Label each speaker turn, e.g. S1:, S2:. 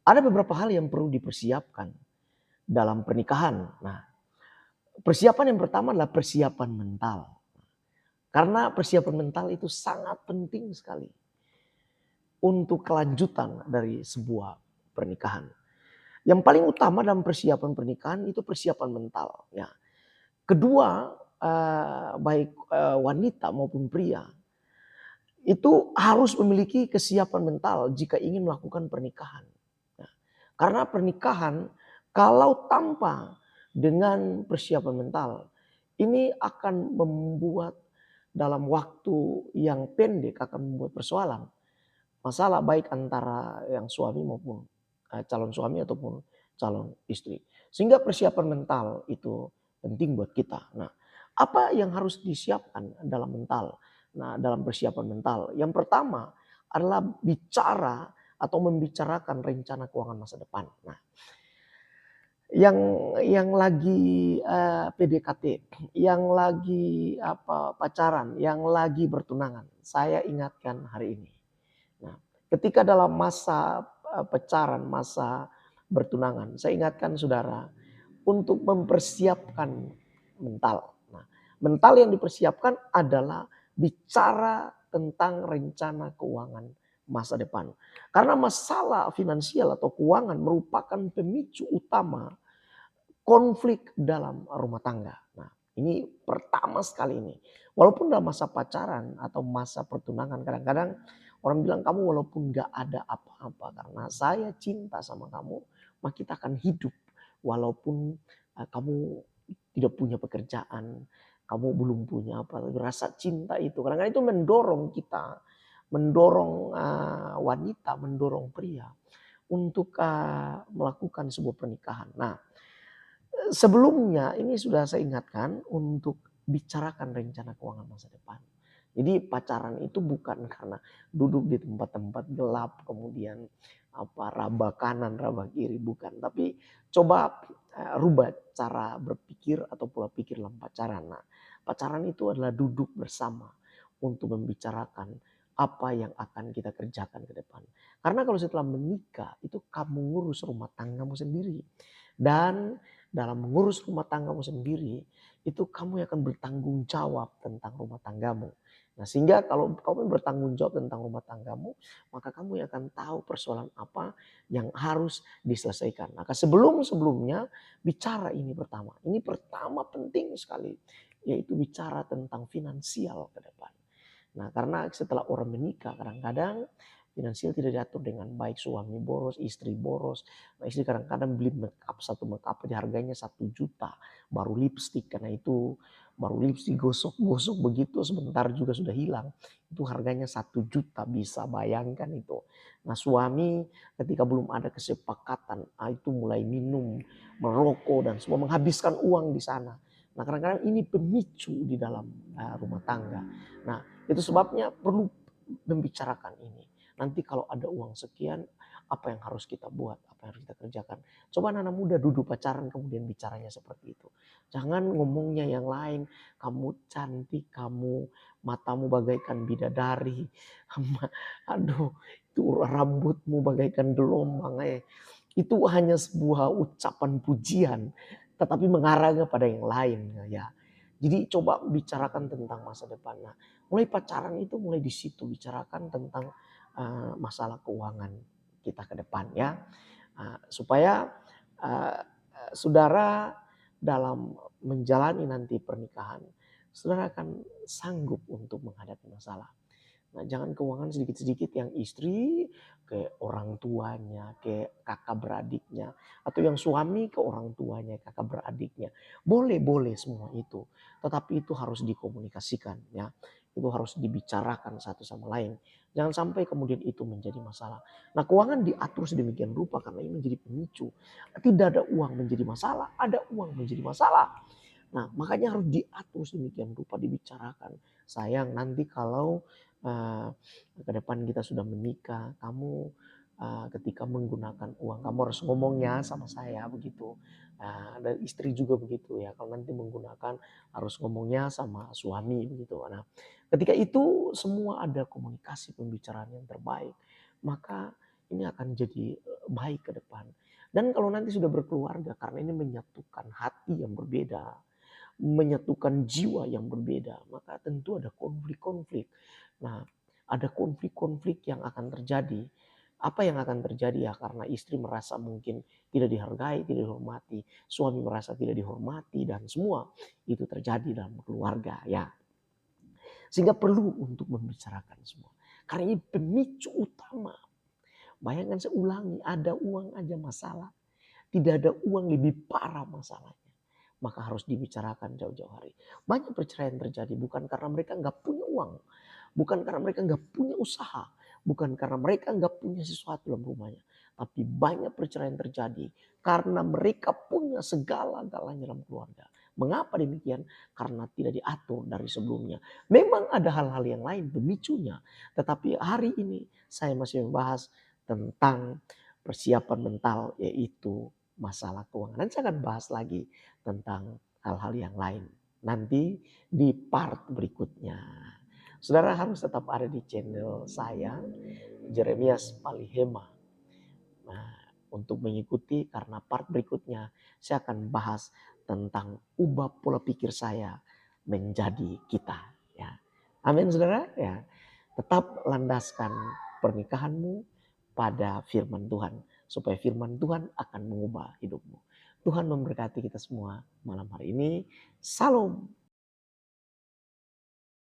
S1: ada beberapa hal yang perlu dipersiapkan dalam pernikahan. Nah, persiapan yang pertama adalah persiapan mental. Karena persiapan mental itu sangat penting sekali untuk kelanjutan dari sebuah pernikahan. Yang paling utama dalam persiapan pernikahan itu persiapan mental. Ya. Kedua, baik wanita maupun pria itu harus memiliki kesiapan mental jika ingin melakukan pernikahan. Nah, karena pernikahan kalau tanpa dengan persiapan mental, ini akan membuat dalam waktu yang pendek akan membuat persoalan. Masalah baik antara yang suami maupun calon suami ataupun calon istri. Sehingga persiapan mental itu penting buat kita. Nah, apa yang harus disiapkan dalam mental? Nah, dalam persiapan mental, yang pertama adalah bicara atau membicarakan rencana keuangan masa depan. Nah, yang lagi PDKT, yang lagi pacaran, yang lagi bertunangan, saya ingatkan hari ini. Nah, ketika dalam masa pacaran, masa bertunangan, saya ingatkan saudara untuk mempersiapkan mental. Nah, mental yang dipersiapkan adalah bicara tentang rencana keuangan masa depan. Karena masalah finansial atau keuangan merupakan pemicu utama konflik dalam rumah tangga. Nah, ini pertama sekali ini. Walaupun dalam masa pacaran atau masa pertunangan kadang-kadang orang bilang kamu walaupun gak ada apa-apa karena saya cinta sama kamu, maka kita akan hidup walaupun kamu tidak punya pekerjaan, kamu belum punya apa, rasa cinta itu kadang-kadang itu mendorong kita, mendorong wanita, mendorong pria untuk melakukan sebuah pernikahan. Nah, sebelumnya ini sudah saya ingatkan untuk bicarakan rencana keuangan masa depan. Jadi pacaran itu bukan karena duduk di tempat-tempat gelap kemudian raba kanan raba kiri, bukan. Tapi coba rubah cara berpikir atau pola pikir dalam pacaran. Nah, pacaran itu adalah duduk bersama untuk membicarakan apa yang akan kita kerjakan ke depan. Karena kalau setelah menikah itu kamu ngurus rumah tanggamu sendiri. Dan dalam mengurus rumah tanggamu sendiri, itu kamu yang akan bertanggung jawab tentang rumah tanggamu. Nah, sehingga kalau kamu bertanggung jawab tentang rumah tanggamu, maka kamu yang akan tahu persoalan apa yang harus diselesaikan. Maka sebelum-sebelumnya bicara ini pertama. Ini pertama penting sekali, yaitu bicara tentang finansial ke depan. Nah, karena setelah orang menikah kadang-kadang finansial tidak diatur dengan baik, suami boros, istri boros. Nah, istri kadang-kadang beli make up, satu make up aja harganya 1 juta. Baru lipstick, karena itu baru lipstick gosok-gosok begitu sebentar juga sudah hilang. Itu harganya 1 juta, bisa bayangkan itu. Nah, suami ketika belum ada kesepakatan, itu mulai minum, merokok dan semua menghabiskan uang di sana. Nah, kadang-kadang ini pemicu di dalam rumah tangga. Nah, itu sebabnya perlu membicarakan ini. Nanti kalau ada uang sekian, apa yang harus kita buat, apa yang harus kita kerjakan. Coba anak muda duduk pacaran kemudian bicaranya seperti itu. Jangan ngomongnya yang lain, kamu cantik, kamu matamu bagaikan bidadari, aduh itu rambutmu bagaikan gelombang. Itu hanya sebuah ucapan pujian, tetapi mengarah kepada yang lain. Ya. Jadi coba bicarakan tentang masa depan. Nah, mulai pacaran itu mulai di situ bicarakan tentang masalah keuangan kita ke depan ya. Supaya saudara dalam menjalani nanti pernikahan, saudara akan sanggup untuk menghadapi masalah. Nah, jangan keuangan sedikit-sedikit yang istri ke orang tuanya, ke kakak beradiknya. Atau yang suami ke orang tuanya, kakak beradiknya. Boleh-boleh semua itu. Tetapi itu harus dikomunikasikan ya. Itu harus dibicarakan satu sama lain. Jangan sampai kemudian itu menjadi masalah. Nah, keuangan diatur sedemikian rupa karena ini menjadi pemicu. Tidak ada uang menjadi masalah, ada uang menjadi masalah. Nah, makanya harus diatur sedemikian rupa, dibicarakan. Sayang, nanti kalau ke depan kita sudah menikah, kamu ketika menggunakan uang, kamu harus ngomongnya sama saya begitu. Dan istri juga begitu ya. Kalau nanti menggunakan harus ngomongnya sama suami begitu. Nah, ketika itu semua ada komunikasi pembicaraan yang terbaik, maka ini akan jadi baik ke depan. Dan kalau nanti sudah berkeluarga, karena ini menyatukan hati yang berbeda, menyatukan jiwa yang berbeda, maka tentu ada konflik-konflik. Nah, ada konflik-konflik yang akan terjadi. Apa yang akan terjadi ya? Karena istri merasa mungkin tidak dihargai, tidak dihormati, suami merasa tidak dihormati, dan semua itu terjadi dalam keluarga ya. Sehingga perlu untuk membicarakan semua. Karena ini pemicu utama. Bayangkan saya ulangi, ada uang aja masalah. Tidak ada uang lebih parah masalahnya. Maka harus dibicarakan jauh-jauh hari. Banyak perceraian terjadi bukan karena mereka nggak punya uang. Bukan karena mereka nggak punya usaha. Bukan karena mereka nggak punya sesuatu dalam rumahnya. Tapi banyak perceraian terjadi karena mereka punya segala-galanya dalam keluarga. Mengapa demikian? Karena tidak diatur dari sebelumnya. Memang ada hal-hal yang lain pemicunya. Tetapi hari ini saya masih membahas tentang persiapan mental, yaitu masalah keuangan. Dan saya akan bahas lagi tentang hal-hal yang lain nanti di part berikutnya. Saudara harus tetap ada di channel saya, Jeremias Palihema. Nah, untuk mengikuti, karena part berikutnya saya akan bahas tentang ubah pola pikir saya menjadi kita. Ya, amin saudara. Ya, tetap landaskan pernikahanmu pada firman Tuhan, supaya firman Tuhan akan mengubah hidupmu. Tuhan memberkati kita semua malam hari ini. Salam.